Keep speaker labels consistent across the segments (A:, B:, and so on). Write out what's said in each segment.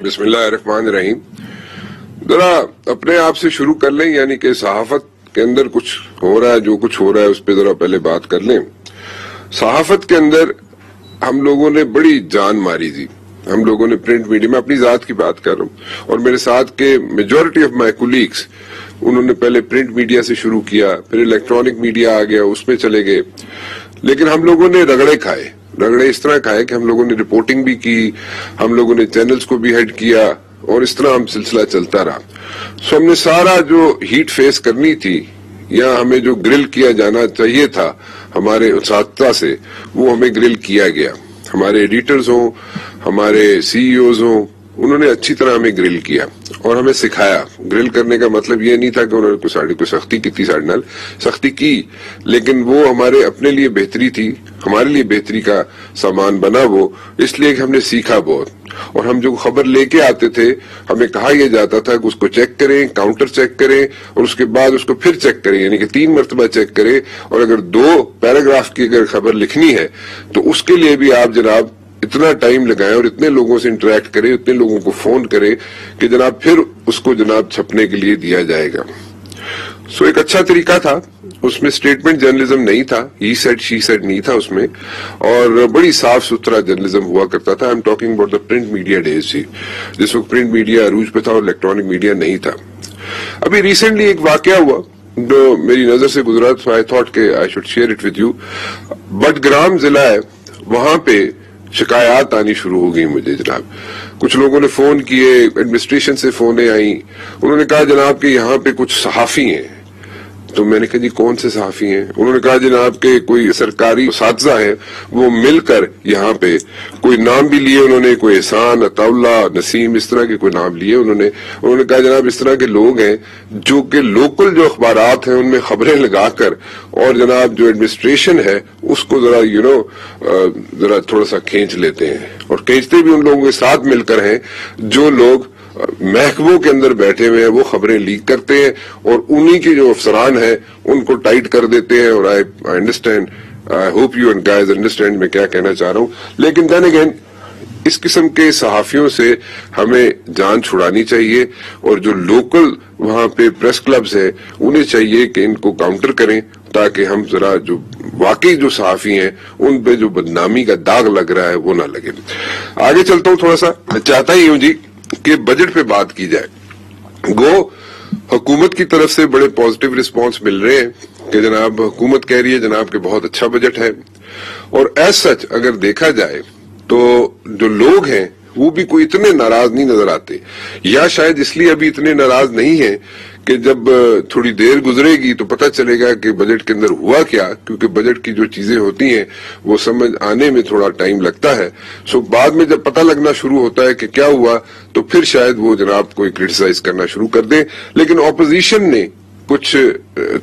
A: बिस्मिल्लाहिर्रहमानिर्रहीम। जरा अपने आप से शुरू कर लें, यानी कि सहाफत के अंदर कुछ हो रहा है, जो कुछ हो रहा है उस पर जरा पहले बात कर लें। सहाफत के अंदर हम लोगों ने बड़ी जान मारी थी। हम लोगों ने प्रिंट मीडिया में, अपनी जात की बात कर रहा हूँ, और मेरे साथ के मेजॉरिटी ऑफ माई कोलीग्स, उन्होंने पहले प्रिंट मीडिया से शुरू किया, फिर इलेक्ट्रॉनिक मीडिया आ गया, उसमें चले गए। लेकिन हम लोगों ने रगड़े इस तरह खाए कि हम लोगों ने रिपोर्टिंग भी की, हम लोगों ने चैनल्स को भी हेड किया, और इस तरह हम सिलसिला चलता रहा। सो हमने सारा जो हीट फेस करनी थी, या हमें जो ग्रिल किया जाना चाहिए था हमारे उस्ताद से, वो हमें ग्रिल किया गया। हमारे एडिटर्स हों, हमारे सीईओज हों, उन्होंने अच्छी तरह हमें ग्रिल किया और हमें सिखाया। ग्रिल करने का मतलब ये नहीं था कि उन्होंने कोई सख्ती की थी, साढ़े नाल सख्ती की, लेकिन वो हमारे अपने लिए बेहतरी थी, हमारे लिए बेहतरी का सामान बना वो, इसलिए कि हमने सीखा बहुत। और हम जो खबर लेके आते थे, हमें कहा यह जाता था कि उसको चेक करें, काउंटर चेक करें, और उसके बाद उसको फिर चेक करें, यानी कि 3 मरतबा चेक करें। और अगर 2 पैराग्राफ की अगर खबर लिखनी है तो उसके लिए भी आप जनाब इतना टाइम लगाएं और इतने लोगों से इंटरेक्ट करें, इतने लोगों को फोन करें कि जनाब फिर उसको जनाब छपने के लिए दिया जाएगा। सो एक अच्छा तरीका था, उसमें स्टेटमेंट जर्नलिज्म नहीं था, ही सेड शी सेड नहीं था उसमें, और बड़ी साफ सुथरा जर्नलिज्म हुआ करता था। I am talking about the print media days थी, जिस वक्त प्रिंट मीडिया अरूज पे था और इलेक्ट्रॉनिक मीडिया नहीं था। अभी रिसेंटली एक वाकया हुआ जो मेरी नजर से गुजरा, तो आई थॉट के I should share it with you. Budgam जिला है, वहां पे शिकायत आनी शुरू हो गई मुझे जनाब। कुछ लोगों ने फोन किए, एडमिनिस्ट्रेशन से फोनें आई, उन्होंने कहा जनाब कि यहाँ पे कुछ सहाफी हैं। तो मैंने कहा जी कौन से सहाफी हैं? उन्होंने कहा जनाब के कोई सरकारी साथी हैं, वो मिलकर यहाँ पे कोई नाम भी लिए उन्होंने, कोई एहसान, अताउल्ला, नसीम, इस तरह के कोई नाम लिए उन्होंने कहा जनाब इस तरह के लोग हैं जो कि लोकल जो अखबारात हैं उनमें खबरें लगाकर, और जनाब जो एडमिनिस्ट्रेशन है उसको जरा जरा थोड़ा सा खींच लेते हैं, और खींचते भी उन लोगों के साथ मिलकर हैं जो लोग महकमों के अंदर बैठे हुए हैं, वो खबरें लीक करते हैं और उन्हीं के जो अफसरान हैं उनको टाइट कर देते हैं। और I understand, I hope you and guys understand मैं क्या कहना चाह रहा हूं। लेकिन देन अगेन इस किस्म के सहाफियों से हमें जान छुड़ानी चाहिए, और जो लोकल वहां पे प्रेस क्लब्स है उन्हें चाहिए कि इनको काउंटर करें, ताकि हम जरा जो वाकई जो सहाफी हैं उन पे जो बदनामी का दाग लग रहा है वो ना लगे। आगे चलता हूं, थोड़ा सा मैं चाहता ही हूं जी कि बजट पे बात की जाए। गो हुकूमत की तरफ से बड़े पॉजिटिव रिस्पांस मिल रहे हैं कि जनाब हुकूमत कह रही है जनाब के बहुत अच्छा बजट है, और एज सच अगर देखा जाए तो जो लोग हैं वो भी कोई इतने नाराज नहीं नजर आते, या शायद इसलिए अभी इतने नाराज नहीं है कि जब थोड़ी देर गुजरेगी तो पता चलेगा कि बजट के अंदर हुआ क्या, क्योंकि बजट की जो चीजें होती हैं वो समझ आने में थोड़ा टाइम लगता है। सो बाद में जब पता लगना शुरू होता है कि क्या हुआ, तो फिर शायद वो जनाब कोई क्रिटिसाइज करना शुरू कर दे। लेकिन ऑपोजिशन ने कुछ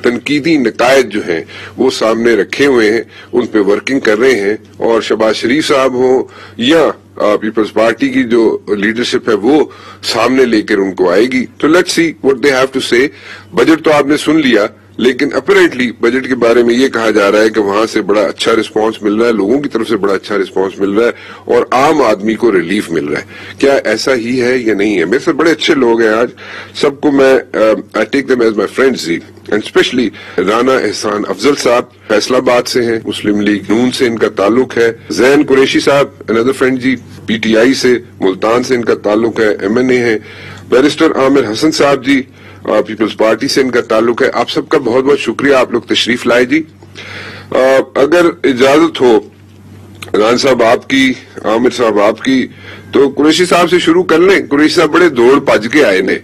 A: तनकीदी नकायद जो हैं वो सामने रखे हुए हैं, उन पे वर्किंग कर रहे हैं, और शहबाज शरीफ साहब हो या पीपल्स पार्टी की जो लीडरशिप है वो सामने लेकर उनको आएगी। तो let's see what they have to say. Budget तो आपने सुन लिया, लेकिन अपरेंटली बजट के बारे में ये कहा जा रहा है कि वहां से बड़ा अच्छा रिस्पांस मिल रहा है, लोगों की तरफ से बड़ा अच्छा रिस्पांस मिल रहा है, और आम आदमी को रिलीफ मिल रहा है। क्या ऐसा ही है या नहीं है? मेरे से बड़े अच्छे लोग हैं आज, सबको मैं I take them as my friends ji, and specially Rana Ehsan Afzal साहब फैसलाबाद से हैं, मुस्लिम लीग नून से इनका ताल्लुक है। जैन कुरैशी साहब अनदर फ्रेंड जी, पीटीआई से मुल्तान से इनका ताल्लुक है, एमएनए है। बैरिस्टर आमिर हसन साहब जी पीपल्स पार्टी से इनका ताल्लुक है। आप सबका बहुत बहुत शुक्रिया, आप लोग तशरीफ लाए जी। अगर इजाजत हो रान साहब आपकी, आमिर साहब आपकी, तो कुरैशी साहब से शुरू कर लें। कुरैशी साहब बड़े दौड़ भज के आए ने,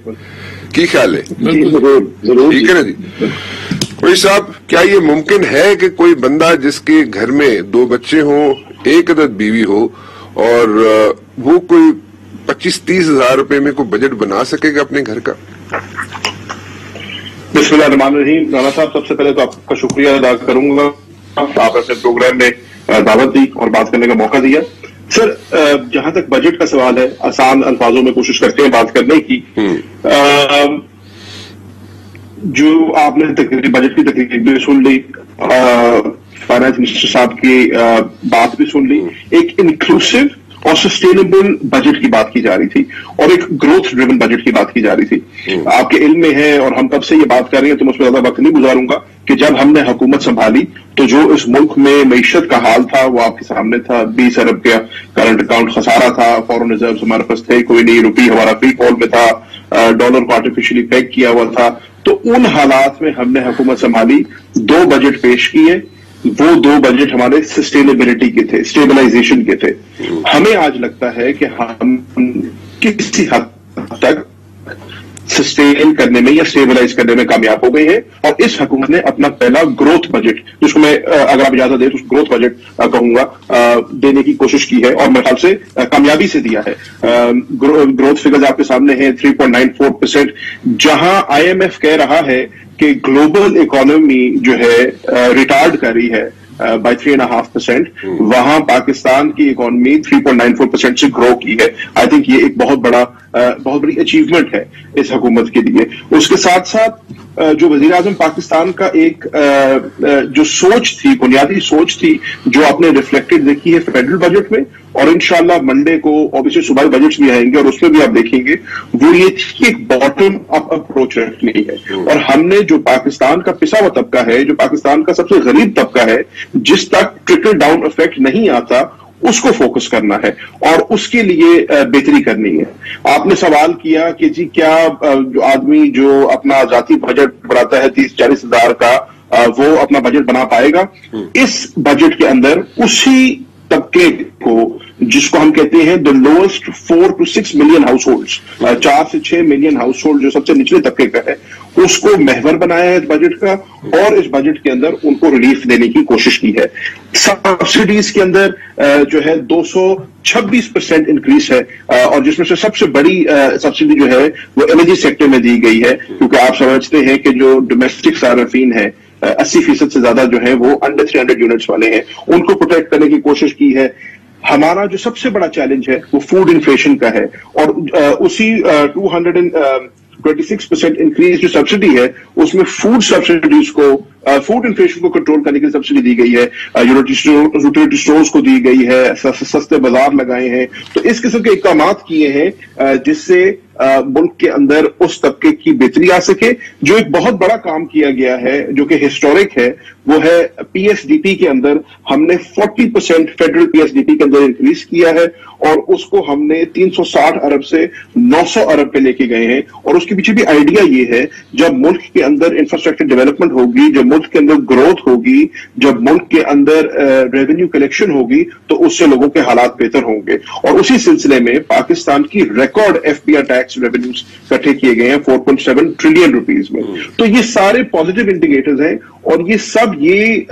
A: की ख्याल है? ठीक है ना जी। कुरैशी साहब, क्या ये मुमकिन है कि कोई बंदा जिसके घर में 2 बच्चे हों, 1 अदद बीवी हो, और वो कोई 25-30 हजार रुपए में कोई बजट बना सकेगा अपने घर का?
B: बिस्मिल्लाहिर्रहमानिर्रहीम। राणा साहब, सबसे पहले तो आपका शुक्रिया अदा करूंगा, आप अपने प्रोग्राम में दावत दी और बात करने का मौका दिया। सर, जहां तक बजट का सवाल है, आसान अल्फाजों में कोशिश करते हैं बात करने की। जो आपने बजट की तकरीर भी सुन ली, फाइनेंस मिनिस्टर साहब की बात भी सुन ली, एक इंक्लूसिव اور سسٹینیبل بجٹ کی بات کی جا رہی تھی اور ایک گروتھ ڈریون بجٹ کی بات کی جا رہی تھی. آپ کے علم میں ہے اور ہم کب سے یہ بات کر رہے ہیں تو میں اس میں زیادہ وقت نہیں گزاروں گا کہ جب ہم نے حکومت سنبھالی تو جو اس ملک میں معیشت کا حال تھا وہ آپ کے سامنے تھا. 20 ارب کا کرنٹ اکاؤنٹ خسارہ تھا, فورن ریزروز ہمارے پاس تھے کوئی نہیں, روپی ہمارا فری فال میں تھا, ڈالر کو آرٹیفیشلی پیگ کیا ہوا تھا. تو ان حالات میں ہم نے حکومت سنبھالی, 2 بجٹ پیش کیے. وہ 2 بجٹ ہمارے سسٹینیبلٹی کے تھے, اسٹیبلائزیشن کے تھے. ہمیں آج لگتا ہے کہ ہم کسی حد تک سسٹین کرنے میں یا اسٹیبلائز کرنے میں کامیاب ہو گئے ہیں, اور اس حکومت نے اپنا پہلا گروتھ بجٹ, جس کو میں اگر آپ اجازت دیں تو گروتھ بجٹ کہوں گا, دینے کی کوشش کی ہے اور میرے خیال سے کامیابی سے دیا ہے. گروتھ فگرز آپ کے سامنے ہیں 3.94%, جہاں IMF کہہ رہا ہے کہ گلوبل اکانومی جو ہے ریٹارڈ کر رہی ہے by 3.5%, وہاں پاکستان کی اکانومی 3.94% سے گرو کی ہے. آئی تھنک یہ ایک بہت بڑی اچیومنٹ ہے اس حکومت کے لیے. اس کے ساتھ ساتھ جو وزیر اعظم پاکستان کا ایک جو سوچ تھی, بنیادی سوچ تھی, جو آپ نے ریفلیکٹڈ دیکھی ہے فیڈرل بجٹ میں, اور انشاءاللہ منڈے کو اوبیسلی صوبائی بجٹس بھی آئیں گے اور اس میں بھی آپ دیکھیں گے, وہ یہ تھی ایک باٹم اپ اپروچ رکھنی ہے. اور ہم نے جو پاکستان کا پسا ہوا طبقہ ہے, جو پاکستان کا سب سے غریب طبقہ ہے, جس تک ٹرکل ڈاؤن افیکٹ نہیں آتا, اس کو فوکس کرنا ہے اور اس کے لیے بہتری کرنی ہے. آپ نے سوال کیا کہ جی کیا جو آدمی جو اپنا ذاتی بجٹ بڑھاتا ہے 30-40 ہزار کا, وہ اپنا بجٹ بنا پائے گا؟ اس بجٹ کے اندر اسی طبقے کو, جس کو ہم کہتے ہیں the lowest 4 to 6 million households, 4 سے 6 ملین ہاؤس ہولڈ جو سب سے نچلے طبقے کا ہے, اس کو محور بنایا ہے اس بجٹ کا, اور اس بجٹ کے اندر ان کو ریلیف دینے کی کوشش کی ہے. سبسڈیز کے اندر جو ہے 226% انکریز ہے, اور جس میں سے سب سے بڑی سبسڈی جو ہے وہ انرجی سیکٹر میں دی گئی ہے, کیونکہ آپ سمجھتے ہیں کہ جو ڈومیسٹک صارفین ہیں 80% سے زیادہ جو ہے وہ انڈر 300 یونٹس والے ہیں, ان کو پروٹیکٹ کرنے کی کوشش کی ہے. ہمارا جو سب سے بڑا چیلنج ہے وہ فوڈ انفلیشن کا ہے, اور اسی 226% انکریز جو سبسڈی ہے اس میں فوڈ سبسڈیز کو, فوڈ انفلیشن کو کنٹرول کرنے کی سبسڈی دی گئی ہے, یوٹیلیٹی اسٹورز کو دی گئی ہے, سستے بازار لگائے ہیں. تو اس قسم کے اقدامات کیے ہیں جس سے ملک کے اندر اس طبقے کی بہتری آ سکے. جو ایک بہت بڑا کام کیا گیا ہے جو کہ ہسٹورک ہے, وہ ہے PSDP کے اندر ہم نے 40% فیڈرل PSDP کے اندر انکریز کیا ہے, اور اس کو ہم نے 360 ارب سے 900 ارب پہ لے کے گئے ہیں. اور اس کے پیچھے بھی آئیڈیا یہ ہے, جب ملک کے اندر انفراسٹرکچر ڈیولپمنٹ ہوگی, جب ملک کے اندر گروتھ ہوگی, جب ملک کے اندر ریونیو کلیکشن ہوگی, تو اس سے لوگوں کے حالات بہتر ہوں گے. اور اسی سلسلے میں پاکستان کی ریکارڈ FBR ٹیکس ریونیوز اکٹھے کیے گئے ہیں 4.7 ٹریلین روپیز میں. تو یہ سارے پازیٹیو انڈیکیٹرز ہیں, اور یہ سب یہ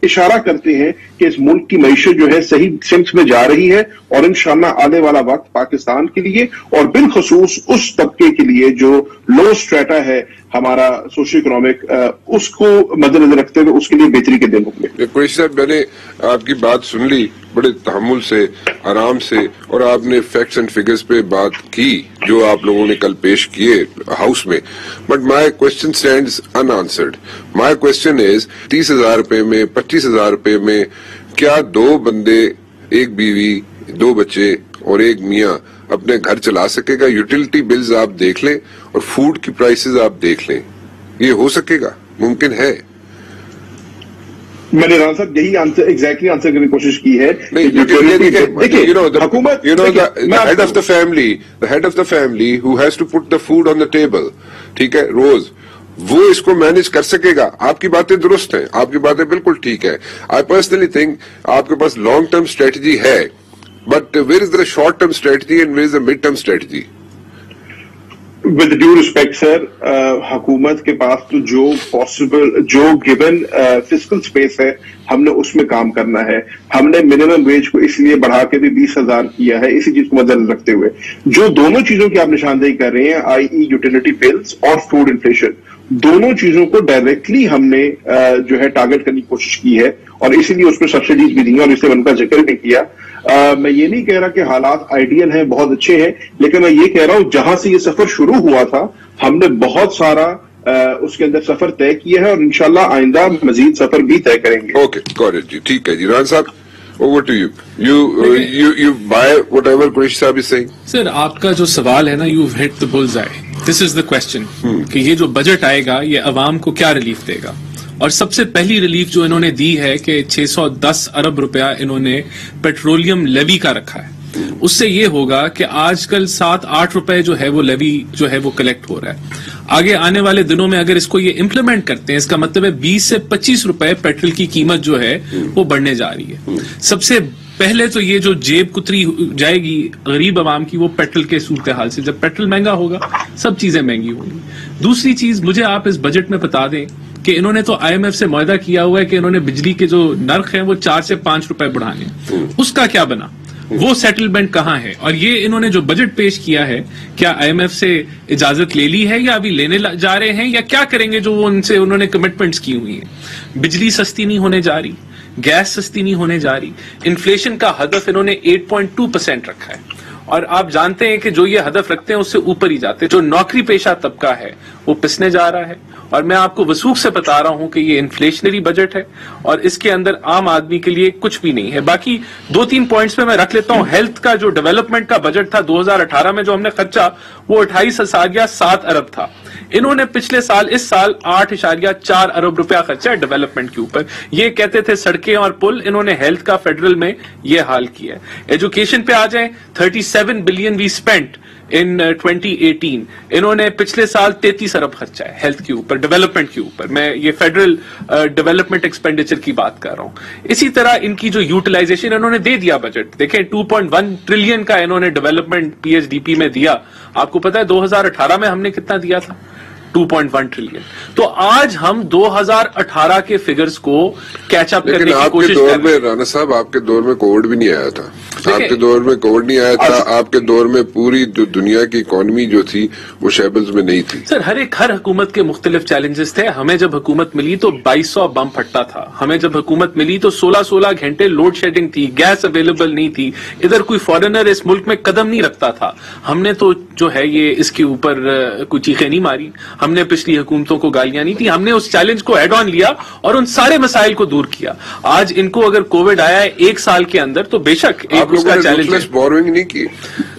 B: اشارہ کرتے ہیں کہ اس ملک کی معیشت جو ہے صحیح سمت میں جا رہی ہے, اور انشاءاللہ آنے والا وقت پاکستان کے لیے اور بالخصوص اس طبقے کے لیے جو لو اسٹریٹا ہے ہمارا سوشل اکنامک, اس کو مد نظر رکھتے ہوئے اس کے لیے بہتری کے دن ہوں گے.
A: قریشی صاحب, میں نے آپ کی بات سن لی بڑے تحمل سے, آرام سے, اور آپ نے فیکٹس اینڈ فگرز پہ بات کی جو آپ لوگوں نے کل پیش کیے ہاؤس میں, but my question stands in answered. My question is 30,000 روپے میں, 25,000 روپے میں کیا 2 بندے, 1 بیوی, 2 بچے اور 1 میاں اپنے گھر چلا سکے گا؟ یوٹیلٹی بلز آپ دیکھ لیں اور فوڈ کی پرائسز آپ دیکھ لیں, یہ ہو سکے گا؟ ممکن ہے؟
B: میں نے رانا صاحب یہی ایگزیکٹلی آنسر کرنے کی کوشش کی ہے. حکومت
A: head of the family who has to put the food on the table, ٹھیک ہے, روز وہ اس کو مینج کر سکے گا. آپ کی باتیں درست ہیں, آپ کی باتیں بالکل ٹھیک ہے. آئی پرسنلی تھنک آپ کے پاس لانگ ٹرم اسٹریٹجی ہے, but where is the short term strategy and where is the mid term strategy?
B: With due respect sir, حکومت کے پاس تو جو پاسبل, جو گیون فسکل اسپیس ہے, ہم نے اس میں کام کرنا ہے. ہم نے منیمم ویج کو اس لیے بڑھا کے بھی 20,000 کیا ہے, اسی چیز کو مد نظر رکھتے ہوئے. جو دونوں چیزوں کی آپ نشاندہی کر رہے ہیں, i.e. یوٹیلیٹی بلز اور فوڈ انفلیشن, دونوں چیزوں کو ڈائریکٹلی ہم نے جو ہے ٹارگٹ کرنے کی کوشش کی ہے, اور اسی لیے اس میں سبسڈیز بھی دی ہیں, اور اس سے ان کا ذکر بھی کیا. میں یہ نہیں کہہ رہا کہ حالات آئیڈیل ہیں, بہت اچھے ہیں, لیکن میں یہ کہہ رہا ہوں جہاں سے یہ سفر شروع ہوا تھا ہم نے بہت سارا اس کے اندر سفر طے کیا ہے, اور انشاءاللہ آئندہ مزید سفر بھی طے کریں گے.
A: اوکے, جی ٹھیک ہے جی. ران صاحب Over to you. You buy whatever Qureshi साहब is saying.
C: सर आपका जो सवाल है ना, you've hit the bullseye. This is the question कि ये जो बजट आएगा ये अवाम को क्या रिलीफ देगा. और सबसे पहली रिलीफ जो इन्होंने दी है कि 610 अरब रुपया इन्होंने पेट्रोलियम लेवी का रखा है. उससे ये होगा कि आजकल 7-8 रुपए जो है वो लेवी जो है वो कलेक्ट हो रहा है. आगे आने वाले दिनों में अगर इसको ये इम्प्लीमेंट करते हैं, इसका मतलब है 20 से 25 रुपए पेट्रोल की कीमत जो है वो बढ़ने जा रही है. सबसे पहले तो ये जो जेब कुतरी जाएगी गरीब आवाम की, वो पेट्रोल के सूरत हाल से. जब पेट्रोल महंगा होगा सब चीजें महंगी होंगी. दूसरी चीज मुझे आप इस बजट में बता दें कि इन्होंने तो IMF से मुआहदा किया हुआ है कि इन्होंने बिजली के जो नर्ख हैं वो 4 से 5 रुपए बढ़ाने. उसका क्या बना, वो सेटलमेंट कहाँ है? और ये इन्होंने जो बजट पेश किया है, क्या IMF से इजाजत ले ली है या अभी लेने जा रहे हैं, या क्या करेंगे जो वो उनसे उन्होंने कमिटमेंट्स की हुई है? बिजली सस्ती नहीं होने जा रही, गैस सस्ती नहीं होने जा रही. इन्फ्लेशन का हदफ इन्होंने 8.2% रखा है, और आप जानते हैं कि जो ये हदफ रखते हैं उससे ऊपर ही जाते हैं. जो नौकरी पेशा तबका है वो पिसने जा रहा है. और मैं आपको वसूख से बता रहा हूं कि ये इन्फ्लेशनरी बजट है और इसके अंदर आम आदमी के लिए कुछ भी नहीं है. बाकी 2-3 पॉइंट्स पे मैं रख लेता हूं. हेल्थ का जो डेवलपमेंट का बजट था 2018 में जो हमने खर्चा, वो 28.7 अरब था. इन्होंने पिछले साल, इस साल 8.4 अरब रुपया खर्चा है डेवलपमेंट के ऊपर. ये कहते थे सड़कें और पुल, इन्होंने हेल्थ का फेडरल में ये हाल किया है. एजुकेशन पे आ जाए, 37 बिलियन वी स्पेंट इन 2018. इन्होंने पिछले साल 33 अरब खर्चा है हेल्थ के ऊपर, डेवलपमेंट के ऊपर. मैं ये फेडरल डेवलपमेंट एक्सपेंडिचर की बात कर रहा हूं. इसी तरह इनकी जो यूटिलाइजेशन इन्होंने दे दिया बजट, देखें 2.1 ट्रिलियन का इन्होंने डेवलपमेंट PHDP में दिया. आपको पता है 2018 में हमने कितना दिया था? 2.1 ट्रिलियन. तो आज हम 2018 के फिगर्स को कैचअप करने की कोशिश कर रहे हैं.
A: आपके दौर में राणा साहब, आपके दौर में कोविड भी नहीं आया था. आपके दौर में कोविड नहीं आया था. आपके दौर में पूरी दुनिया की इकोनॉमी जो थी वो शेबल्स में नहीं थी.
C: सर हर हुकूमत के मुख्तलिफ चैलेंजेस थे. हमें जब हुकूमत मिली तो 2200 बम फटता था. हमें जब हुकूमत मिली तो 16 घंटे लोड शेडिंग थी, गैस अवेलेबल नहीं थी. इधर कोई फॉरेनर इस मुल्क में कदम नहीं रखता था. हमने तो जो है ये इसके ऊपर कोई चीखें नहीं मारी. हमने पिछली हुकूमतों को गालियां नहीं थी. हमने उस चैलेंज को हेड ऑन लिया और उन सारे मसाइल को दूर किया. आज इनको अगर कोविड आया है 1 साल के अंदर, तो बेशक एक उसका चैलेंज.
A: बोरोइंग नहीं की.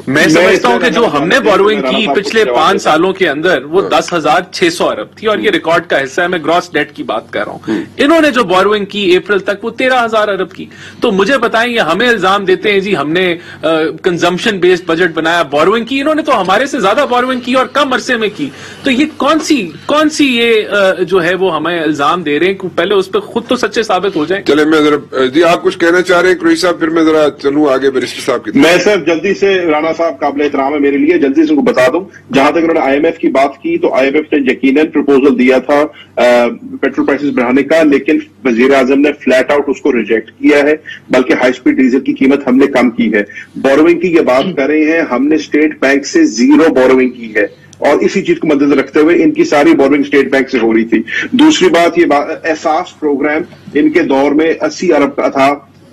C: मैं समझता हूं कि जो हमने बोरोइंग की पिछले 5 सालों के अंदर वो 10,600 अरब थी, और ये रिकॉर्ड का हिस्सा है. मैं ग्रॉस डेट की बात कर रहा हूं. इन्होंने जो बोरोइंग की अप्रैल तक वो 13,000 अरब की. तो मुझे बताएं, ये हमें इल्जाम देते हैं जी हमने कंजम्पशन बेस्ड बजट बनाया, बोरोइंग की. इन्होंने तो हमारे से ज्यादा बोरोइंग की और कम अरसे में की. तो ये कौन सी ये जो है वो हमें इल्जाम दे रहे हैं? पहले उस पर खुद तो सच्चे साबित हो जाए.
A: चले, मैं जरा जी आप कुछ कहना चाह रहे हैं कुरैशी साहब, फिर मैं जरा चलूं आगे बैरिस्टर साहब की.
B: मैं सर जल्दी से, राणा साहब काबिल एहतराम है मेरे लिए, जल्दी से उनको बता दूं. जहां तक उन्होंने IMF की बात की, तो IMF ने यकीनन प्रपोजल दिया था पेट्रोल प्राइसेस बढ़ाने का, लेकिन वजीर आजम ने फ्लैट आउट उसको रिजेक्ट किया है. बल्कि हाई स्पीड डीजल की कीमत हमने कम की है. बोरोइंग की ये बात कर रहे हैं, हमने स्टेट बैंक से 0 बोरोइंग की है, और इसी चीज को मद्देनजर रखते हुए इनकी सारी बोरोइंग स्टेट बैंक से हो रही थी. दूसरी बात, ये एहसास प्रोग्राम इनके दौर में 80 अरब का था,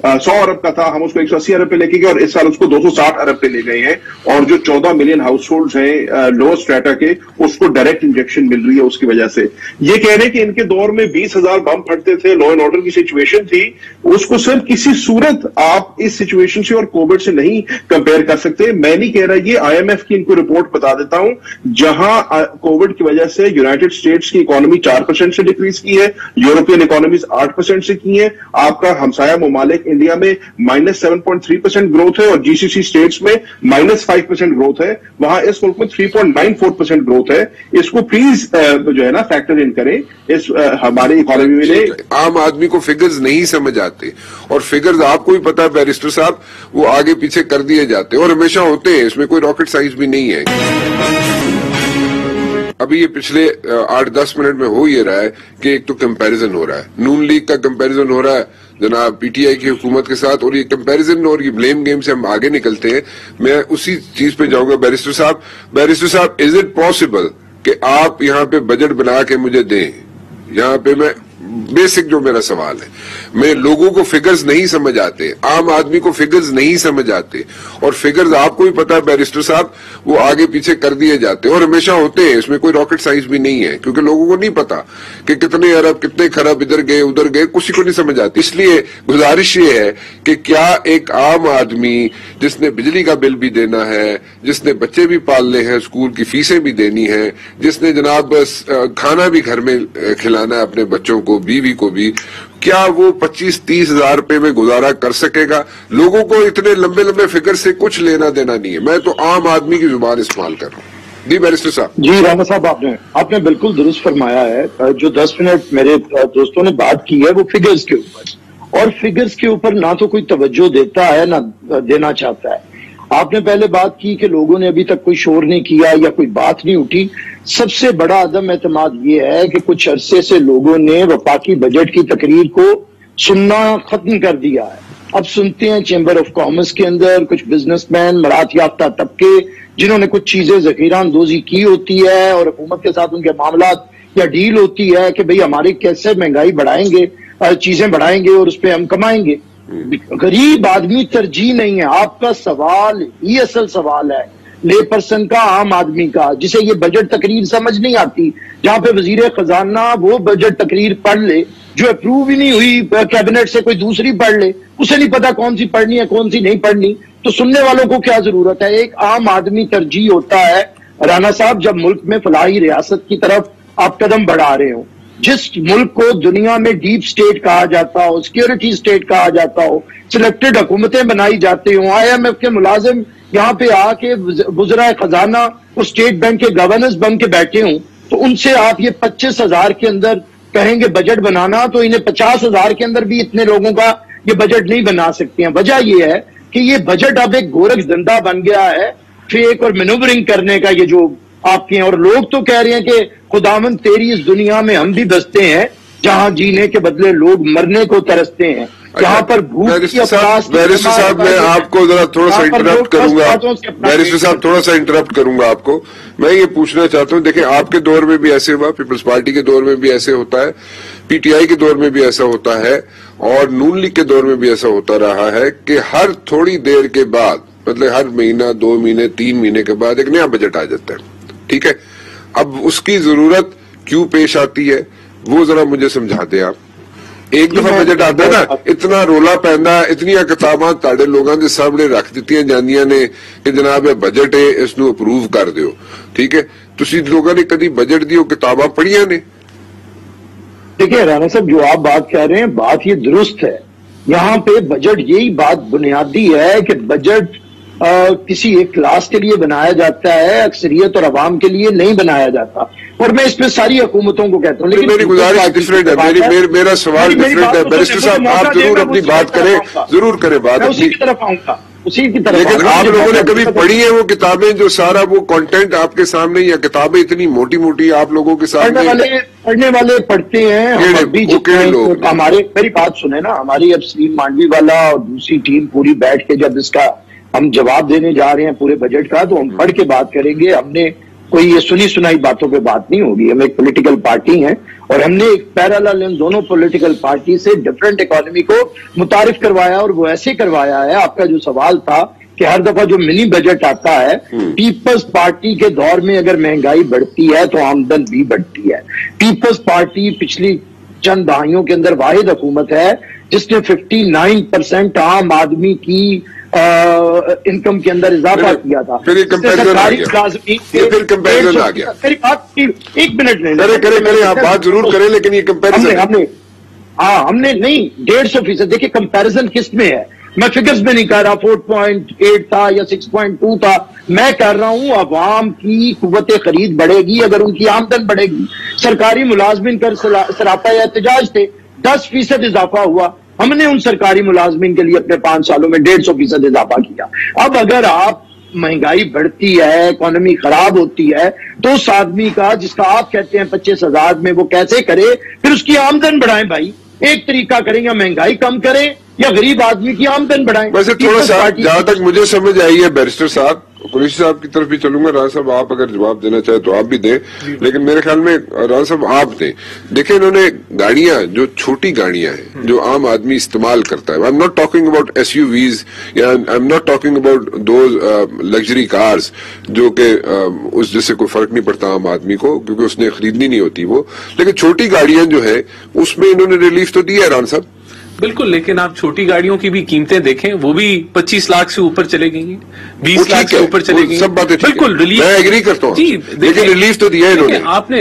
B: 100 अरब का था. हम उसको 180 अरब पे लेके गए और इस साल उसको 260 अरब पे ले गए हैं. और जो 14 मिलियन हाउस होल्ड हैं लोअर स्ट्रेटा के, उसको डायरेक्ट इंजेक्शन मिल रही है उसकी वजह से. ये कह रहे हैं कि इनके दौर में 20,000 बम फटते थे, लॉ एंड ऑर्डर की सिचुएशन थी. उसको सिर्फ किसी सूरत आप इस सिचुएशन से और कोविड से नहीं कंपेयर कर सकते. मैं नहीं कह रहा, ये IMF की इनको रिपोर्ट बता देता हूं, जहां कोविड की वजह से यूनाइटेड स्टेट्स की इकोनॉमी 4% से डिक्रीज की है, यूरोपियन इकोनॉमीज 8% से की है. आपका हमसाया ममालिक इंडिया में -7.3% ग्रोथ है और GCC स्टेट्स में -5% ग्रोथ है. वहां इस मुल्क में 3.94% ग्रोथ है. इसको प्लीज जो है ना फैक्टर इन करें इस हमारी इकोनॉमी में.
A: आम आदमी को फिगर्स नहीं समझ आते, और फिगर्स आपको भी पता है बैरिस्टर साहब, वो आगे पीछे कर दिए जाते हैं और हमेशा होते हैं. इसमें कोई रॉकेट साइंस भी नहीं है. अभी ये पिछले 8-10 मिनट में हो ये रहा है कि एक तो कंपैरिजन हो रहा है, नून लीग का कंपैरिजन हो रहा है जनाब PTI की हुकूमत के साथ, और ये कंपैरिजन और ये ब्लेम गेम से हम आगे निकलते हैं. मैं उसी चीज पे जाऊंगा. बैरिस्टर साहब, इज इट पॉसिबल कि आप यहाँ पे बजट बना के मुझे दें? यहाँ पे मैं बेसिक जो मेरा सवाल है, मैं लोगों को फिगर्स नहीं समझ आते, आम आदमी को फिगर्स नहीं समझ आते, और फिगर्स आपको भी पता है बैरिस्टर साहब, वो आगे पीछे कर दिए जाते हैं और हमेशा होते हैं, इसमें कोई रॉकेट साइंस भी नहीं है, क्योंकि लोगों को नहीं पता कि कितने अरब कितने खरब इधर गए उधर गए, किसी को नहीं समझ आती। इसलिए गुजारिश ये है कि क्या एक आम आदमी जिसने बिजली का बिल भी देना है, जिसने बच्चे भी पालने हैं, स्कूल की फीसें भी देनी है, जिसने जनाब खाना भी घर में खिलाना है अपने बच्चों को, बीवी को भी, क्या वो 25-30 हजार रुपए में गुजारा कर सकेगा? लोगों को इतने लंबे लंबे फिगर से कुछ लेना देना नहीं है, मैं तो आम आदमी की जुबान इस्तेमाल कर रहा हूँ। जी बैरिस्टर साहब।
D: जी राणा साहब, आपने बिल्कुल दुरुस्त फरमाया है। जो 10 मिनट मेरे दोस्तों ने बात की है वो फिगर्स के ऊपर, और फिगर्स के ऊपर ना तो कोई तवज्जो देता है ना देना चाहता है। आपने पहले बात की कि लोगों ने अभी तक कोई शोर नहीं किया या कोई बात नहीं उठी। सबसे बड़ा अदम एतमाद ये है कि कुछ अरसे से लोगों ने वफाकी बजट की तकरीर को सुनना खत्म कर दिया है। अब सुनते हैं चैम्बर ऑफ कॉमर्स के अंदर कुछ बिजनेसमैन, मरात याफ्ता तबके, जिन्होंने कुछ चीजें जखीरा अंदोजी की होती है और हुकूमत के साथ उनके मामलात या डील होती है कि भाई हमारी कैसे महंगाई बढ़ाएंगे, चीजें बढ़ाएंगे और उस पर हम कमाएंगे। गरीब आदमी तरजीह नहीं है। आपका सवाल ही असल सवाल है ले पर्सन का, आम आदमी का, जिसे ये बजट तकरीर समझ नहीं आती, जहां पे वजीर खजाना वो बजट तकरीर पढ़ ले जो अप्रूव ही नहीं हुई कैबिनेट से, कोई दूसरी पढ़ ले, उसे नहीं पता कौन सी पढ़नी है कौन सी नहीं पढ़नी, तो सुनने वालों को क्या जरूरत है। एक आम आदमी तरजीह होता है राना साहब, जब मुल्क में फलाही रियासत की तरफ आप कदम बढ़ा रहे हो, जिस मुल्क को दुनिया में डीप स्टेट कहा जाता हो, सिक्योरिटी स्टेट कहा जाता हो, सिलेक्टेड हुकूमतें बनाई जाती हो, IMF के मुलाजिम यहाँ पे आके वज़राए खजाना और स्टेट बैंक के गवर्नर्स बन के बैठे हों, तो उनसे आप ये 25,000 के अंदर कहेंगे बजट बनाना, तो इन्हें 50,000 के अंदर भी इतने लोगों का ये बजट नहीं बना सकते हैं। वजह ये है कि ये बजट अब एक गोरख धंधा बन गया है, फेक और मैनूवरिंग करने का, ये जो आपके हैं। और लोग तो कह रहे हैं कि खुदावन तेरी इस दुनिया में हम भी बसते हैं जहां जीने के बदले लोग मरने को तरसते हैं, जहां पर भूख की
A: बैरिस्टर साहब मैं आपको जरा थोड़ा सा इंटरप्ट करूंगा, बैरिस्टर साहब थोड़ा सा इंटरप्ट करूंगा आपको। मैं ये पूछना चाहता हूं, देखिए आपके दौर में भी ऐसे हुआ, पीपल्स पार्टी के दौर में भी ऐसे होता है, PTI के दौर में भी ऐसा होता है, और नून लीग के दौर में भी ऐसा होता रहा है कि हर थोड़ी देर के बाद, मतलब हर महीना 2 महीने 3 महीने के बाद एक नया बजट आ जाता है। ठीक है, अब उसकी जरूरत क्यों पेश आती है वो जरा मुझे समझा दें आप। एक दफा बजट आता है ना, इतना रोला पैंदा, इतनियां किताबां ताड़े लोगों के सामने रख दित्तियां जांदियां ने कि जनाब ये बजट है, इसनू अप्रूव कर दियो। ठीक है, तुसी लोगों ने कभी बजट दी किताबां पढ़िया ने?
D: देखिए राणा साहब, जो आप बात कह रहे हैं बात ये दुरुस्त है। यहाँ पे बजट यही बात बुनियादी है कि बजट किसी एक क्लास के लिए बनाया जाता है, अक्सरियत और अवाम के लिए नहीं बनाया जाता। और मैं इस पे सारी हुकूमतों को कहता हूँ, लेकिन
A: मेरी गुजारिश डिफरेंट है, मेरा सवाल डिफरेंट है। बैरिस्टर साहब आप जरूर अपनी बात करें, जरूर करें बात,
D: उसी की तरफ आऊंगा, उसी की तरफ।
A: लेकिन आप लोगों ने कभी पढ़ी है वो किताबें जो सारा वो कंटेंट आपके सामने, या किताबें इतनी मोटी मोटी आप लोगों के सामने?
D: पढ़ने वाले पढ़ते हैं, हमारे मेरी बात सुने ना, हमारी अब सलीम मांडवी वाला और दूसरी टीम पूरी बैठ के जब इसका हम जवाब देने जा रहे हैं पूरे बजट का, तो हम पढ़ के बात करेंगे। हमने कोई ये सुनी सुनाई बातों पे बात नहीं होगी। हम एक पॉलिटिकल पार्टी हैं और हमने एक पैरेलल इन दोनों पॉलिटिकल पार्टी से डिफरेंट इकोनॉमी को मुतारिफ करवाया, और वो ऐसे करवाया है। आपका जो सवाल था कि हर दफा जो मिनी बजट आता है, पीपल्स पार्टी के दौर में अगर महंगाई बढ़ती है तो आमदन भी बढ़ती है। पीपल्स पार्टी पिछली चंद दहाइयों के अंदर वाहिद हुकूमत है जिसने 59% आम आदमी की इनकम के अंदर इजाफा किया था।
A: फिर कंपैरिजन आ गया।
D: मेरी बात 1 मिनट नहीं
A: करे आप बात जरूर करें, लेकिन ये कंपैरिजन
D: हमने नहीं 150%। देखिए कंपैरिजन किस में है, मैं फिगर्स में नहीं कह रहा 4.8 था या 6.2 था, मैं कह रहा हूं अवाम की कुव्वत खरीद बढ़ेगी अगर उनकी आमदन बढ़ेगी। सरकारी मुलाजमिन कर सरापा एहतजाज थे, 10% इजाफा हुआ। हमने उन सरकारी मुलाजमिन के लिए अपने 5 सालों में 150% इजाफा किया। अब अगर आप महंगाई बढ़ती है, इकोनॉमी खराब होती है, तो उस आदमी का जिसका आप कहते हैं 25,000 में वो कैसे करे, फिर उसकी आमदन बढ़ाएं भाई। एक तरीका करें, या महंगाई कम करें یا غریب آدمی کی آمدن بڑھائیں.
A: ویسے تھوڑا سا جہاں تک مجھے سمجھ آئی ہے بیرسٹر صاحب، قریشی صاحب کی طرف بھی چلوں گا، رانا صاحب آپ اگر جواب دینا چاہیں تو آپ بھی دیں، لیکن میرے خیال میں رانا صاحب آپ دیں. دیکھیں انہوں نے گاڑیاں جو چھوٹی گاڑیاں ہیں جو عام آدمی استعمال کرتا ہے، I am not talking about S U Vs یا I am not talking about those luxury cars جو کہ اس جیسے کوئی فرق نہیں پڑتا عام آدمی کو کیونکہ اس نے خریدنی نہیں ہوتی وہ، لیکن چھوٹی گاڑیاں جو ہے اس میں انہوں نے ریلیف تو دیا ہے رانا صاحب.
C: بالکل، لیکن آپ چھوٹی گاڑیوں کی بھی قیمتیں دیکھیں، وہ بھی 25 لاکھ سے اوپر چلے گئی ہیں، 20 لاکھ سے اوپر چلے گئی ہیں.
A: سب باتیں
C: بالکل ریلیف،
A: میں ایگری کرتا ہوں،
C: جی
A: لیکن ریلیف تو دیا ہے انہوں نے،
C: آپ نے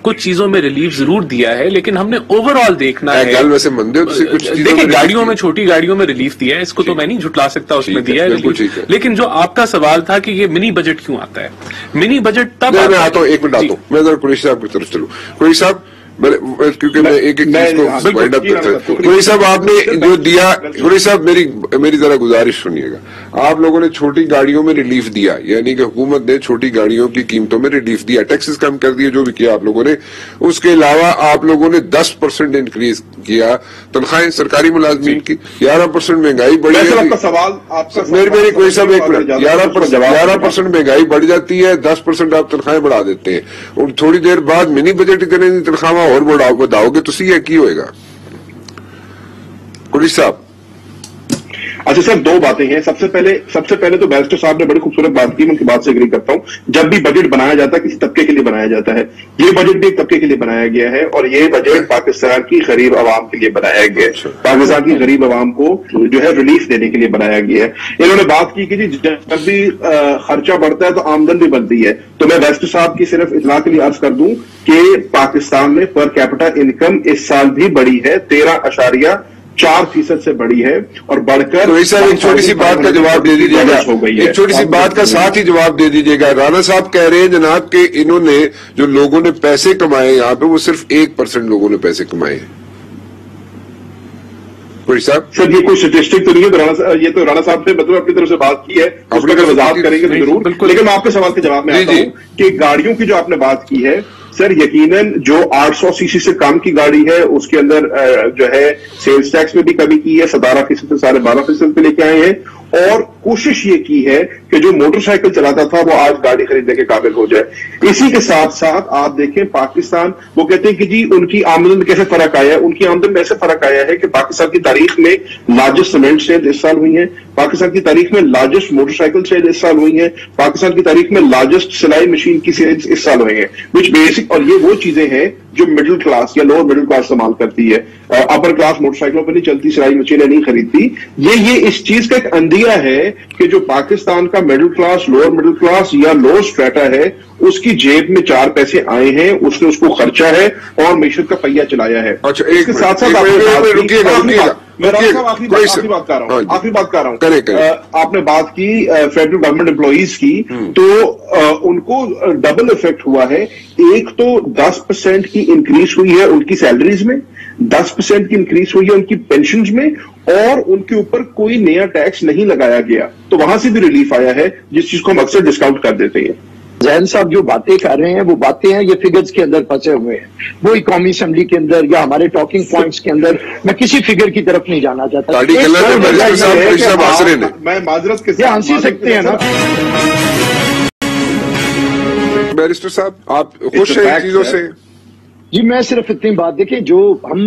C: کچھ چیزوں میں ریلیف ضرور دیا ہے، لیکن ہم نے اوور آل دیکھنا ہے.
A: ویسے مندے
C: دیکھیں گاڑیوں میں، چھوٹی گاڑیوں میں ریلیف دیا ہے، اس کو تو میں نہیں جھٹلا سکتا، اس میں دیا ہے. لیکن جو آپ کا سوال تھا کہ یہ منی بجٹ کیوں آتا ہے، منی بجٹ تب
A: میں آتا ہوں، ایک منٹ آتا ہوں میں ذرا قریشی صاحب کی طرف چلوں. قریشی صاحب کیونکہ میں ایک ایک چیز کو وائنڈ اپ کرتا ہوں. قریشی صاحب آپ نے جو دیا، قریشی صاحب میری ذرا گزارش سنیے گا. آپ لوگوں نے چھوٹی گاڑیوں میں ریلیف دیا، یعنی کہ حکومت نے چھوٹی گاڑیوں کی قیمتوں میں ریلیف دیا، ٹیکسز کم کر دیے، جو بھی کیا آپ لوگوں نے. اس کے علاوہ آپ لوگوں نے 10% انکریز کیا تنخواہیں سرکاری ملازمین کی، 11% مہنگائی بڑھی ہے. میری کوئی صاحب ایک منٹ، 11% مہنگائی بڑھ جاتی ہے، 10% آپ تنخواہیں بڑھا دیتے ہیں، اور تھوڑی دیر بعد منی بجٹ کریں گے تنخواہ اور بڑھاؤ گے تو یہ کی ہوئے گا. قریشی صاحب
B: اچھا سر، دو باتیں ہیں. سب سے پہلے تو بیرسٹر صاحب نے بڑی خوبصورت بات کی، میں ان کی بات سے اگری کرتا ہوں. جب بھی بجٹ بنایا جاتا ہے کسی طبقے کے لیے بنایا جاتا ہے، یہ بجٹ بھی ایک طبقے کے لیے بنایا گیا ہے، اور یہ بجٹ پاکستان کی غریب عوام کے لیے بنایا گیا ہے، پاکستان کی غریب عوام کو جو ہے ریلیف دینے کے لیے بنایا گیا ہے. انہوں نے بات کی کہ جی جب بھی خرچہ بڑھتا ہے تو آمدن بھی بنتی ہے. تو میں بیرسٹر صاحب کی صرف اطلاع کے لیے عرض کر دوں کہ پاکستان میں پر کیپٹا انکم اس سال بھی بڑھی ہے، 13.4% سے بڑھی ہے، اور بڑھ کر
A: ایک چھوٹی سی بات کا جواب دے دیجیے گا، ایک چھوٹی سی بات کا ساتھ ہی جواب دے دیجیے گا. رانا صاحب کہہ رہے ہیں جناب کہ انہوں نے جو لوگوں نے پیسے کمائے یہاں پہ وہ صرف 1% لوگوں نے پیسے کمائے ہیں.
B: سر یہ کوئی اسٹیٹسٹک تو نہیں ہے، یہ تو رانا صاحب نے مطلب اپنی طرف سے بات کی ہے، اس پر اگر وضاحت کریں گے تو ضرور. لیکن میں آپ کے سوال کے جواب میں آتا ہوں کہ گاڑیوں کی جو آپ نے بات کی ہے سر، یقیناً جو 800 cc سے کم کی گاڑی ہے اس کے اندر جو ہے سیلز ٹیکس میں بھی کمی کی ہے، 17% سے 12.5% پہ لے کے آئے ہیں، اور کوشش یہ کی ہے کہ جو موٹر سائیکل چلاتا تھا وہ آج گاڑی خریدنے کے قابل ہو جائے. اسی کے ساتھ ساتھ آپ دیکھیں پاکستان، وہ کہتے ہیں کہ جی ان کی آمدن میں کیسے فرق آیا ہے، ان کی آمدن میں ایسے فرق آیا ہے کہ پاکستان کی تاریخ میں لارجسٹ سیمنٹ سیل اس سال ہوئی ہیں، پاکستان کی تاریخ میں لارجسٹ موٹر سائیکل سیل اس سال ہوئی ہیں، پاکستان کی تاریخ میں لارجسٹ سلائی مشین کی سیلز اس سال ہوئی ہیں، وچ بیسک. اور یہ وہ چیزیں ہیں جو مڈل کلاس یا لوور مڈل کلاس استعمال کرتی ہے، اپر کلاس موٹر سائیکلوں پہ نہیں چلتی، سلائی مشینیں نہیں خریدتی. یہ اس چیز کا ایک اندیہ ہے کہ جو پاکستان کا middle class, lower middle class یا لو اسٹریٹا ہے، اس کی جیب میں 4 پیسے آئے ہیں، اس نے اس کو خرچا ہے اور معیشت کا پہیہ چلایا ہے. اس کے ساتھ ساتھ آخری بات کر رہا ہوں، آپ نے بات کی فیڈرل گورنمنٹ امپلائیز کی، تو ان کو ڈبل افیکٹ ہوا ہے. ایک تو 10% کی انکریز ہوئی ہے ان کی سیلریز میں، 10% کی انکریز ہوئی ہے ان کی پینشنز میں، اور ان کے اوپر کوئی نیا ٹیکس نہیں لگایا گیا، تو وہاں سے بھی ریلیف آیا ہے، جس چیز کو ہم اکثر ڈسکاؤنٹ کر دیتے ہیں.
D: ذہن صاحب جو باتیں کر رہے ہیں وہ باتیں ہیں، یہ فگرز کے اندر پھنسے ہوئے ہیں. وہ قومی اسمبلی کے اندر یا ہمارے ٹاکنگ پوائنٹس کے اندر میں کسی فگر کی طرف نہیں جانا چاہتا.
B: میں معذرت کے
D: ساتھ ہنسی سکتے ہیں نا.
A: بیرسٹر صاحب آپ خوش ہیں چیزوں سے؟
D: جی میں صرف اتنی بات دیکھیں، جو ہم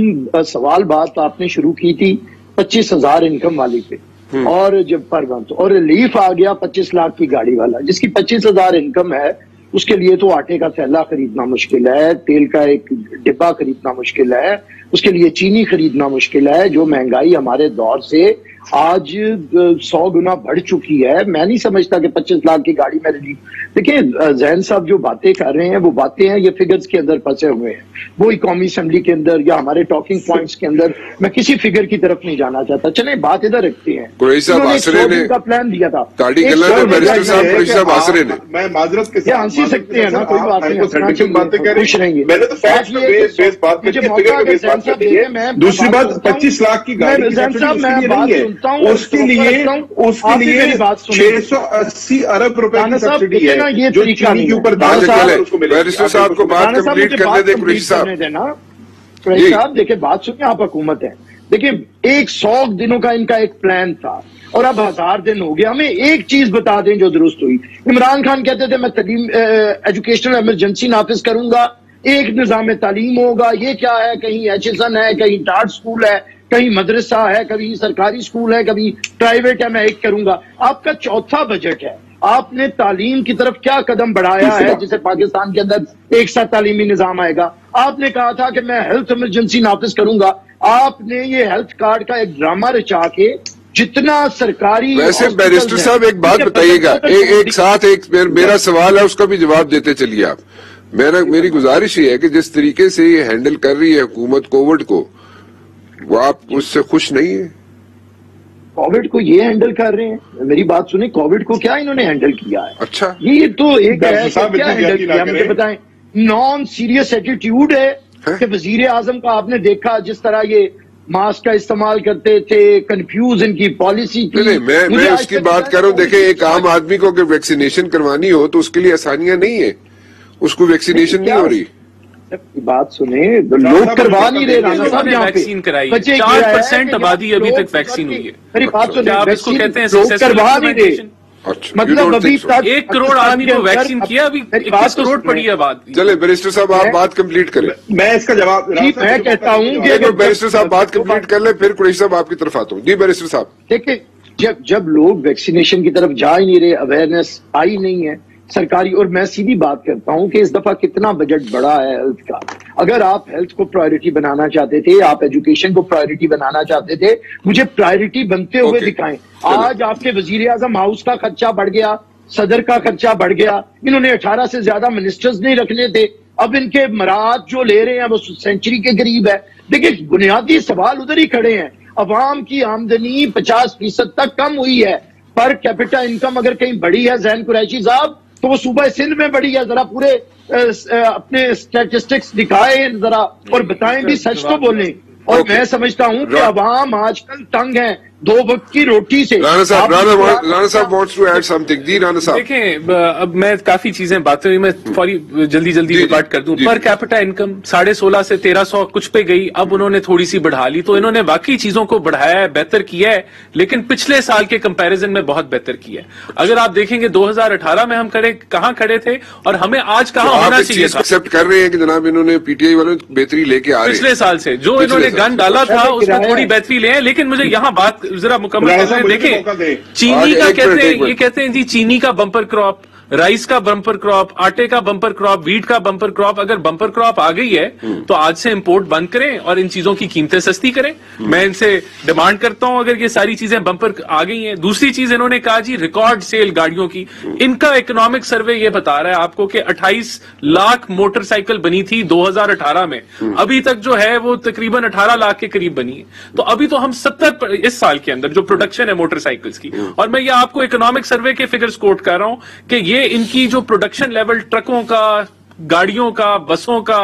D: سوال بات آپ نے شروع کی تھی 25,000 انکم والی پہ، اور جب پر منتھ اور ریلیف آ گیا 25 لاکھ کی گاڑی والا، جس کی 25,000 انکم ہے، اس کے لیے تو آٹے کا تھیلا خریدنا مشکل ہے، تیل کا ایک ڈبہ خریدنا مشکل ہے، اس کے لیے چینی خریدنا مشکل ہے. جو مہنگائی ہمارے دور سے آج 100 گنا بڑھ چکی ہے، میں نہیں سمجھتا کہ 25 لاکھ کی گاڑی میں ریلیف. دیکھیں ذہن صاحب جو باتیں کر رہے ہیں وہ باتیں ہیں، یہ فگرز کے اندر پھنسے ہوئے ہیں. وہ قومی اسمبلی کے اندر یا ہمارے ٹاکنگ پوائنٹس کے اندر میں کسی فگر کی طرف نہیں جانا چاہتا. چلیں بات ادھر رکھتے ہیں. کا پلان دیا تھا،
B: میں معذرت کے
D: ساتھ ہنسی سکتے ہیں نا، کوئی بات نہیں، خوش رہیں گے.
B: دوسری بات 25 لاکھ کی گاڑی اس کے لیے 680 ارب روپے کی سبسڈی ہے، جو چینی کے اوپر
A: بیرسٹر صاحب کو بات کمپلیٹ کرنے دیں. قریشی صاحب
D: دیکھیں بات سنیں، آپ حکومت ہیں، देखिए 100 दिनों का इनका एक प्लान था और अब 1000 दिन हो गया। हमें एक चीज बता दें जो दुरुस्त हुई। इमरान खान कहते थे मैं एजुकेशनल इमरजेंसी नाफिज करूंगा, एक निजाम तालीम होगा। ये क्या है, कहीं HSN है, कहीं टाट स्कूल है, कहीं मदरसा है, कभी सरकारी स्कूल है, कभी प्राइवेट है, मैं एक करूंगा। आपका चौथा बजट है, आपने तालीम की तरफ क्या कदम बढ़ाया है जिसे पाकिस्तान के अंदर एक साथ तालीमी निजाम आएगा? आपने कहा था कि मैं हेल्थ इमरजेंसी नाफिज करूंगा, आपने ये हेल्थ कार्ड का एक ड्रामा रचा के जितना सरकारी।
A: वैसे बैरिस्टर साहब एक बात बताइएगा, एक साथ मेरा सवाल है उसका भी जवाब देते चलिए आप। मेरी गुजारिश ये है कि जिस तरीके से ये हैंडल कर रही है हुकूमत कोविड को, वो आप उससे खुश नहीं है?
D: कोविड को ये हैंडल कर रहे हैं, मेरी बात सुने, कोविड को क्या इन्होंने हैंडल किया है?
A: अच्छा,
D: ये तो एक क्या हैंडल किया मुझे बताएं। नॉन सीरियस एटीट्यूड है कि वजीर आजम का आपने देखा जिस तरह ये मास्क का इस्तेमाल करते थे, कंफ्यूज इनकी पॉलिसी थी।
A: नहीं, मैं उसकी बात कर रहा हूँ। देखे, एक आम आदमी को अगर वैक्सीनेशन करवानी हो तो उसके लिए आसानियां नहीं है, उसको वैक्सीनेशन नहीं हो रही।
D: बात सुने, लोग करवा नहीं रहे। राना साहब यहाँ पे
C: वैक्सीन कराई, 4% आबादी अभी तक वैक्सीन हुई है।
D: मेरी बात सुने,
C: आप इसको कहते हैं
D: लोग करवा नहीं रहे। मतलब अभी तक
C: 1 करोड़ आदमी को वैक्सीन किया, अभी 21 करोड़ पड़ी है बात।
A: चले बैरिस्टर साहब आप बात कंप्लीट करें,
B: मैं इसका जवाब
D: मैं कहता हूँ कि
A: अगर बैरिस्टर साहब बात कंप्लीट कर ले फिर कुरैशी साहब आपकी तरफ आता हूँ। जी बैरिस्टर साहब।
D: देखिए, जब लोग वैक्सीनेशन की तरफ जा ही नहीं रहे, अवेयरनेस आई नहीं है सरकारी, और मैं सीधी बात करता हूं कि इस दफा कितना बजट बढ़ा है हेल्थ का। अगर आप हेल्थ को प्रायोरिटी बनाना चाहते थे, आप एजुकेशन को प्रायोरिटी बनाना चाहते थे, मुझे प्रायोरिटी बनते हुए दिखाएं। आज आपके वजीर आजम हाउस का खर्चा बढ़ गया, सदर का खर्चा बढ़ गया, इन्होंने 18 से ज्यादा मिनिस्टर्स नहीं रखने थे, अब इनके मराद जो ले रहे हैं वो सेंचुरी के करीब है। देखिए, बुनियादी सवाल उधर ही खड़े हैं। अवाम की आमदनी 50% तक कम हुई है, पर कैपिटा इनकम अगर कहीं बढ़ी है ज़ैन कुरैशी साहब तो वो सूबा सिंध में बढ़ी है। जरा पूरे अपने स्टैटिस्टिक्स दिखाएं जरा और बताएं भी, सच तो बोलें। और मैं समझता हूं कि अवाम आजकल तंग है 2 वक्त की रोटी से।
A: राणा साहब वांट्स टू ऐड समथिंग। जी राणा साहब।
C: देखें, अब मैं काफी चीजें बातें हुई, मैं थोड़ी जल्दी रिकॉर्ड कर दूं। पर कैपिटा इनकम 16.5 से 1300 कुछ पे गई, अब उन्होंने थोड़ी सी बढ़ा ली, तो इन्होंने बाकी चीजों को बढ़ाया है, बेहतर किया है, लेकिन पिछले साल के कंपैरिजन में बहुत बेहतर किया है। अगर आप देखेंगे 2018 में हम कहां खड़े थे और हमें आज कहां होना चाहिए था।
A: एक्सेप्ट कर रहे हैं कि जनाब इन्होंने पीटीआई वालों ने बेहतरी लेके आ रहे हैं।
C: पिछले साल से जो इन्होंने गन डाला था उसमें थोड़ी बेहतरी ले, लेकिन मुझे यहाँ बात जरा मुकम्मल करने देखें। चीनी का कहते हैं, ये कहते हैं जी चीनी का बम्पर क्रॉप, राइस का बम्पर क्रॉप, आटे का बम्पर क्रॉप, व्हीट का बम्पर क्रॉप। अगर बम्पर क्रॉप आ गई है तो आज से इंपोर्ट बंद करें और इन चीजों की कीमतें सस्ती करें। मैं इनसे डिमांड करता हूं अगर ये सारी चीजें बम्पर आ गई हैं। दूसरी चीज इन्होंने कहा जी रिकॉर्ड सेल गाड़ियों की। इनका इकोनॉमिक सर्वे ये बता रहा है आपको कि 28 लाख मोटरसाइकिल बनी थी 2018 में, अभी तक जो है वो तकरीबन 18 लाख के करीब बनी है। तो अभी तो हम 70 इस साल के अंदर जो प्रोडक्शन है मोटरसाइकिल्स की, और मैं ये आपको इकोनॉमिक सर्वे के फिगर्स कोट कर रहा हूं कि ये इनकी जो प्रोडक्शन लेवल ट्रकों का, गाड़ियों का, बसों का,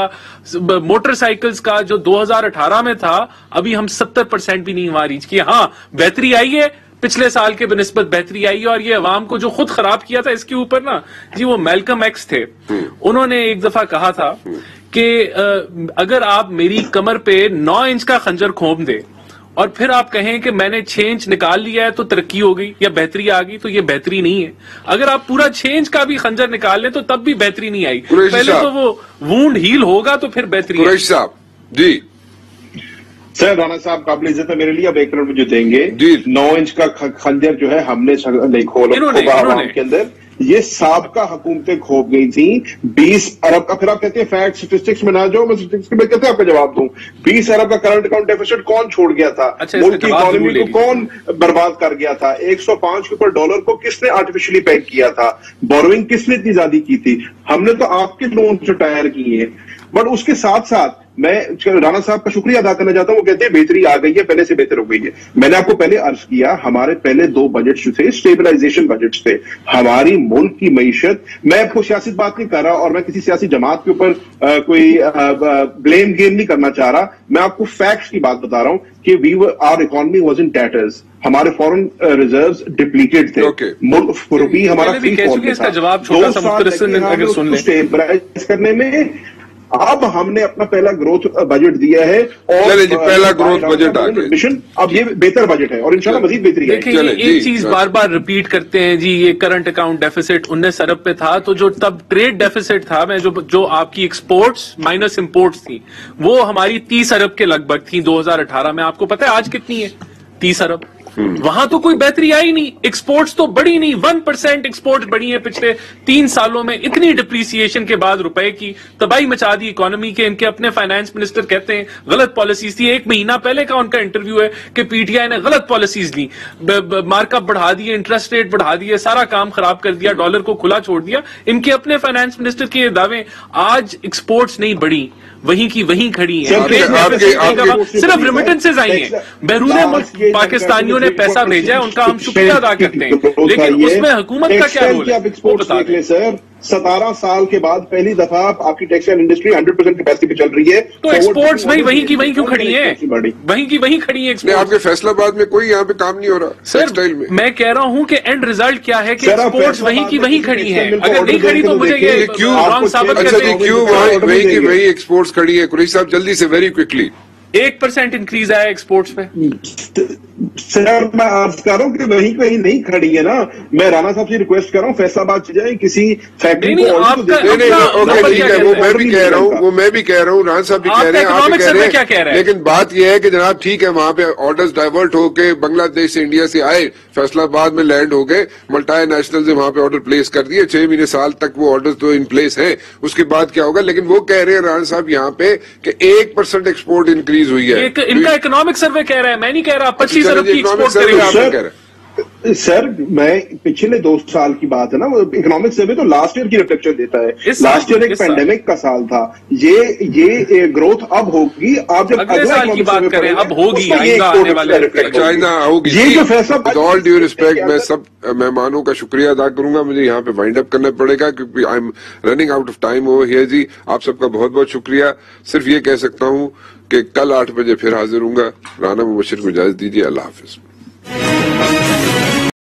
C: मोटरसाइकिल्स का जो 2018 में था, अभी हम 70% भी नहीं वहां रीच किए। हाँ, बेहतरी आई है, पिछले साल के बनिस्बत बेहतरी आई है। और ये अवाम को जो खुद खराब किया था इसके ऊपर ना जी, वो मैल्कम एक्स थे, उन्होंने एक दफा कहा था कि अगर आप मेरी कमर पे 9 इंच का खंजर खोप दे और फिर आप कहें कि मैंने 6 इंच निकाल लिया है तो तरक्की हो गई या बेहतरी आ गई, तो ये बेहतरी नहीं है। अगर आप पूरा 6 इंच का भी खंजर निकाल लें तो तब भी बेहतरी नहीं आई। पहले तो वो वूंड हील होगा तो फिर बेहतरी।
A: कुरैशी साहब जी।
B: सर राणा साहब काबिल इज्जत है मेरे लिए, अब 1 करोड़ मुझे देंगे। 9 इंच का खंजर जो है हमने नहीं खोला के अंदर, ये साबका हुकूमतें खोप गई थी 20 अरब का। फिर आप कहते हैं फैक्ट स्टेटिस्टिक्स में ना जाओ, मैं स्टेटिस्टिक्स में कहते हैं आपका जवाब दूं। 20 अरब का करंट अकाउंट डेफिसिट कौन छोड़ गया था? मुल्क की इकोनॉमी को कौन बर्बाद कर गया था? 105 के ऊपर डॉलर को किसने आर्टिफिशियली पैक किया था? बोरोइंग किसने इतनी ज्यादा की थी? हमने तो आपके लोन रिटायर किए। बट उसके साथ साथ मैं राणा साहब का शुक्रिया अदा करना चाहता हूं, वो कहते हैं बेहतरी आ गई है, पहले से बेहतर हो गई है। मैंने आपको पहले अर्ज किया, हमारे पहले 2 बजट्स जो थे स्टेबलाइजेशन बजट्स थे। हमारी मुल्क की मईशत, मैं आपको सियासी बात नहीं कर रहा और मैं किसी सियासी जमात के ऊपर कोई ब्लेम गेम नहीं करना चाह रहा, मैं आपको फैक्ट्स की बात बता रहा हूं कि आवर इकोनॉमी वाज इन टैटर्स, हमारे फॉरेन रिजर्व्स डिप्लीटेड थे, रुपये हमारा फ्री फॉल था। 2 साल स्टेबलाइज करने में اب ہم نے اپنا پہلا گروتھ بجٹ دیا ہے اور
A: چلے جی پہلا گروتھ بجٹ آ گیا
B: مشن اب یہ بہتر بجٹ ہے اور انشاءاللہ مزید بہتری ہے.
C: دیکھیں ایک چیز بار بار ریپیٹ کرتے ہیں جی یہ کرنٹ اکاؤنٹ ڈیفیسٹ 19 ارب پہ تھا تو جو تب ٹریڈ ڈیفیسٹ تھا میں جو آپ کی ایکسپورٹس مائنس امپورٹس تھی وہ ہماری 30 ارب کے لگ بھگ تھی 2018 میں. آپ کو پتا ہے آج کتنی ہے 30 ارب. وہاں تو کوئی بہتری آئی نہیں, ایکسپورٹس تو بڑی نہیں, 1% ایکسپورٹ بڑی ہے پچھلے 3 سالوں میں. اتنی ڈپریسیشن کے بعد روپے کی تباہی مچا دی اکانومی کے. ان کے اپنے فائنانس منسٹر کہتے ہیں غلط پالیسیز تھی. 1 مہینہ پہلے کا ان کا انٹرویو ہے کہ پی ٹی آئی نے غلط پالیسیز لی, مارک اپ بڑھا دیے, انٹرسٹ ریٹ بڑھا دیے, سارا کام خراب کر دیا, ڈالر کو کھلا چھوڑ دیا. ان کے اپنے فائنانس منسٹر کے دعوے. آج ایکسپورٹس نہیں بڑھی, وہیں کی وہیں کھڑی ہیں. صرف ریمیٹنسز آئی ہیں, بیرون ملک پاکستانیوں نے پیسہ بھیجا ہے, ان کا ہم شکریہ ادا کرتے ہیں, لیکن اس میں حکومت کا کیا رول ہے؟
B: سر 17 سال کے بعد پہلی دفعہ آپ کی ٹیکسٹائل انڈسٹری 100% کیپیسٹی پہ چل رہی ہے.
C: تو ایکسپورٹس وہیں کی وہیں کیوں کھڑی ہیں؟ وہیں کی وہیں کھڑی ہیں.
A: آپ کے فیصلہ آباد میں کوئی یہاں پہ کام نہیں ہو رہا ٹیکسٹائل میں.
C: میں کہہ رہا ہوں کہ اینڈ ریزلٹ کیا ہے کہ ایکسپورٹس وہیں کی وہیں کھڑی ہیں. اگر نہیں کھڑی تو مجھے یہ رانگ ثابت کرتے ہیں.
A: کیوں وہیں کی وہیں ایکسپورٹس کھڑی ہے؟ قریشی صاحب جلدی سے ویری کوئکلی
C: 1% انکریز آیا ایکسپورٹس میں.
B: سر میں عرض کر رہا ہوں کہ وہیں کہیں نہیں کھڑی ہے نا. میں رانا صاحب سے ریکویسٹ کر رہا ہوں فیصلہ آباد چلے جائیں کسی فیکٹری کو.
A: وہ میں بھی کہہ رہا ہوں رانا صاحب بھی کہہ رہے ہیں, آپ بھی کہہ رہے ہیں, لیکن بات یہ ہے کہ جناب ٹھیک ہے وہاں پہ آرڈرز ڈائیورٹ ہو کے بنگلہ دیش سے انڈیا سے آئے, فیصلہ آباد میں لینڈ ہو گئے, ملٹی نیشنل سے وہاں پہ آرڈر پلیس کر دیے, 6 مہینے سال تک وہ آرڈر تو ان پلیس ہیں, اس کے بعد کیا ہوگا. لیکن وہ کہہ رہے ہیں رانا صاحب یہاں پہ کہ 1% ایکسپورٹ انکریز ہوئی ہے.
C: ان کا اکنامک سروے کہہ رہا ہے, میں نہیں کہہ رہا. 25 ارب کی ایکسپورٹ کرے گا.
B: سر میں پچھلے 2 سال کی بات ہے نا, وہ اکنامک سروے تو لاسٹ ایئر کی ریفلیکشن دیتا ہے. لاسٹ ایئر ایک پینڈیمک کا سال تھا. یہ گروتھ اب ہوگی. آپ جب
C: اگلے سال کی بات کریں اب ہوگی,
A: چائنا ہوگی.
B: یہ جو فیصلہ
A: ود آل ڈیو ریسپیکٹ میں سب مہمانوں کا شکریہ ادا کروں گا. مجھے یہاں پہ وائنڈ اپ کرنا پڑے گا کیونکہ I am running out of time over here. جی آپ سب کا بہت بہت شکریہ. صرف یہ کہہ سکتا ہوں کہ کل 8 بجے پھر حاضر ہوں گا. رانا مبشر کو اجازت دیجیے. اللہ حافظ.